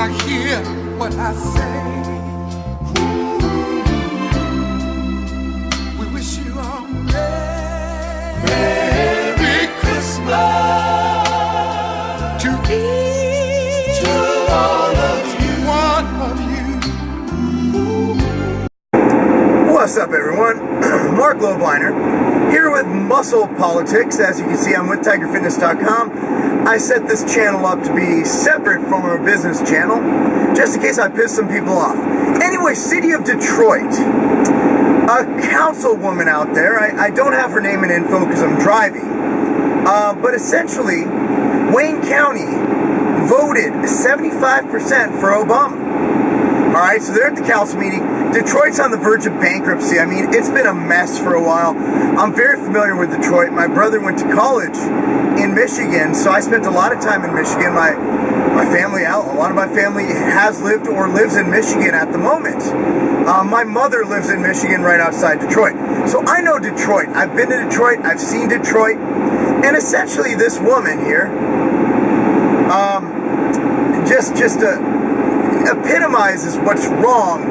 I hear what I say. We wish you a Merry Christmas to each one of you. What's up, everyone? Mark Lobliner here with Muscle Politics. As you can see, I'm with TigerFitness.com. I set this channel up to be separate from our business channel, just in case I piss some people off. Anyway, city of Detroit. A councilwoman out there, I don't have her name and info because I'm driving, but essentially, Wayne County voted 75% for Obama. Alright, so they're at the council meeting. Detroit's on the verge of bankruptcy. I mean, it's been a mess for a while. I'm very familiar with Detroit. My brother went to college in Michigan, so I spent a lot of time in Michigan. My family, a lot of my family has lived or lives in Michigan at the moment. My mother lives in Michigan right outside Detroit. So I know Detroit. I've been to Detroit. I've seen Detroit. And essentially this woman here, just epitomizes what's wrong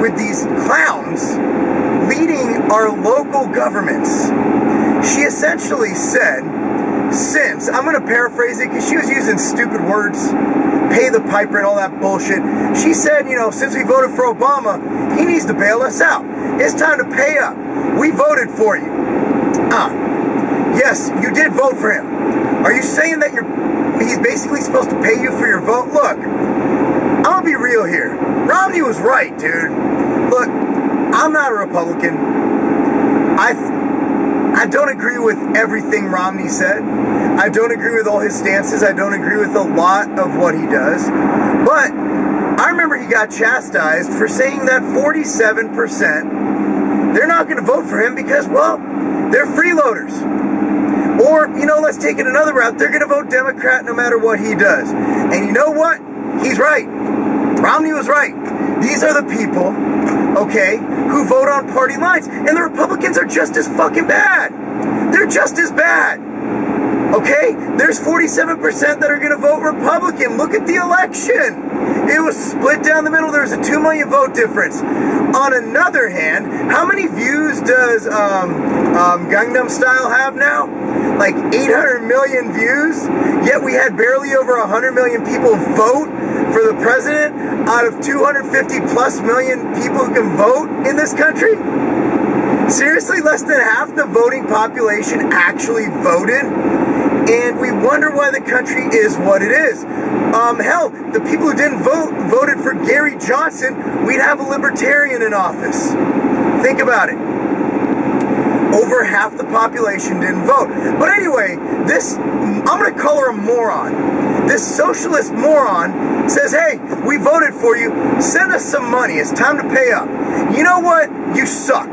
with these clowns leading our local governments. She essentially said, since, I'm going to paraphrase it because she was using stupid words, pay the piper and all that bullshit. She said, since we voted for Obama, he needs to bail us out. It's time to pay up. We voted for you. Yes, you did vote for him. Are you saying that he's basically supposed to pay you for your vote? Look, I'm gonna be real here. Romney was right, dude. Look, I'm not a Republican. I don't agree with everything Romney said. I don't agree with all his stances. I don't agree with a lot of what he does. But I remember he got chastised for saying that 47%, they're not going to vote for him because, well, they're freeloaders. Or, let's take it another route. They're going to vote Democrat no matter what he does. And you know what? He's right. Romney was right. These are the people, okay, who vote on party lines. And the Republicans are just as fucking bad. They're just as bad. Okay? There's 47% that are going to vote Republican. Look at the election. It was split down the middle. There was a 2 million vote difference. On another hand, how many views does Gangnam Style have now? Like 800 million views. Yet we had barely over 100 million people vote for the president out of 250 plus million people who can vote in this country. Seriously, less than half the voting population actually voted. And we wonder why the country is what it is. Hell, the people who didn't vote voted for Gary Johnson. We'd have a libertarian in office. Think about it. Over half the population didn't vote. But anyway, I'm going to call her a moron. This socialist moron says, hey, we voted for you. Send us some money. It's time to pay up. You know what? You suck.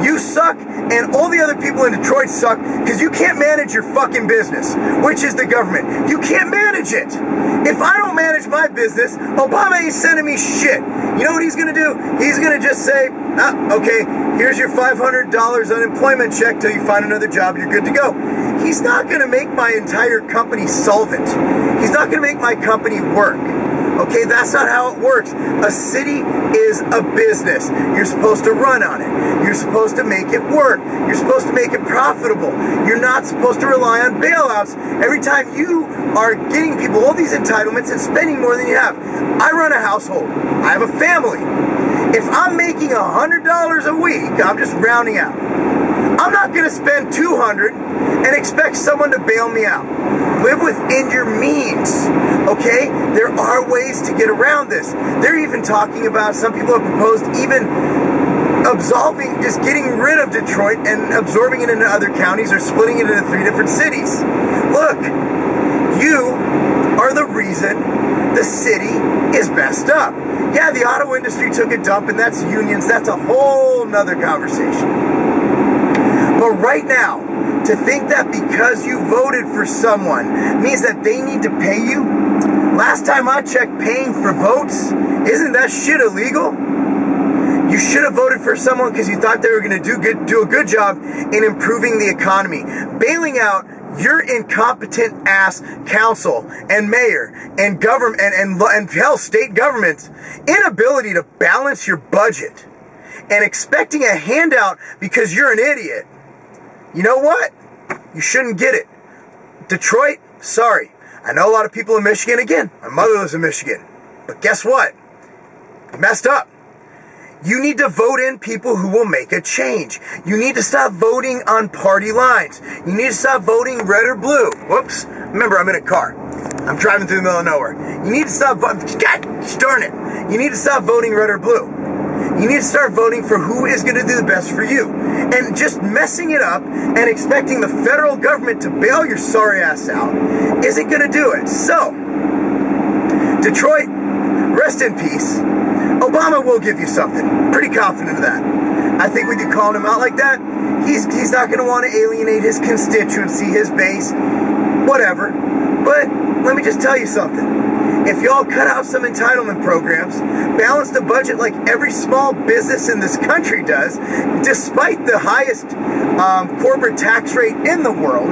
You suck, and all the other people in Detroit suck because you can't manage your fucking business, which is the government. You can't manage it. If I don't manage my business, Obama ain't sending me shit. You know what he's going to do? He's going to just say, okay, here's your $500 unemployment check till you find another job. You're good to go. He's not going to make my entire company solvent. He's not going to make my company work. Okay, that's not how it works. A city is a business. You're supposed to run on it. You're supposed to make it work. You're supposed to make it profitable. You're not supposed to rely on bailouts every time you are getting people all these entitlements and spending more than you have. I run a household. I have a family. If I'm making $100 a week, I'm just rounding out. I'm not going to spend $200 and expect someone to bail me out. Live within your means, okay? There are ways to get around this. They're even talking about, some people have proposed even just getting rid of Detroit and absorbing it into other counties or splitting it into 3 different cities. Look, you are the reason the city is messed up. Yeah, the auto industry took a dump and that's unions. That's a whole nother conversation. But right now, to think that because you voted for someone means that they need to pay you? Last time I checked, paying for votes, isn't that shit illegal? You should have voted for someone because you thought they were going to do a good job in improving the economy. Bailing out your incompetent ass council and mayor and government and hell, state government's inability to balance your budget and expecting a handout because you're an idiot, you know what? You shouldn't get it. Detroit, sorry. I know a lot of people in Michigan. Again, my mother lives in Michigan. But guess what? You messed up. You need to vote in people who will make a change. You need to stop voting on party lines. You need to stop voting red or blue. Whoops. Remember, I'm in a car. I'm driving through the middle of nowhere. You need to stop voting. God darn it. You need to stop voting red or blue. You need to start voting for who is going to do the best for you. And just messing it up and expecting the federal government to bail your sorry ass out isn't going to do it. So, Detroit, rest in peace. Obama will give you something. Pretty confident of that. I think with you calling him out like that, he's not going to want to alienate his constituency, his base, whatever. But let me just tell you something. If y'all cut out some entitlement programs, balance the budget like every small business in this country does, despite the highest corporate tax rate in the world,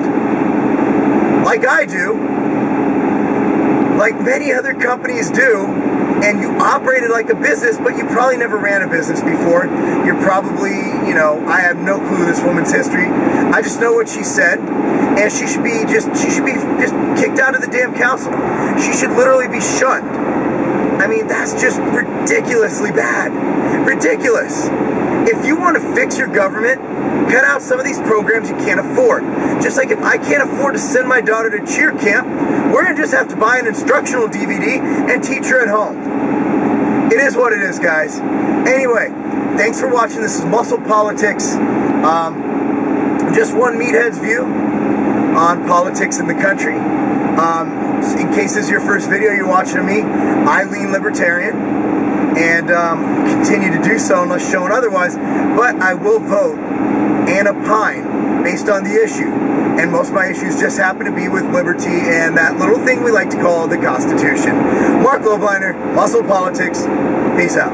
like I do, like many other companies do, and you operated like a business, but you probably never ran a business before. You're probably, I have no clue this woman's history. I just know what she said, and she should be just kicked out of the damn council. She should literally be shunned. I mean, that's just ridiculously bad. Ridiculous. If you want to fix your government, cut out some of these programs you can't afford. Just like if I can't afford to send my daughter to cheer camp, we're going to just have to buy an instructional DVD and teach her at home. It is what it is, guys. Anyway, thanks for watching. This is Muscle Politics. Just one meathead's view on politics in the country. In case this is your first video you're watching of me, I lean libertarian and continue to do so unless shown otherwise. But I will vote and opine based on the issue. And most of my issues just happen to be with liberty and that little thing we like to call the Constitution. Mark Lobliner, Muscle Politics. Peace out.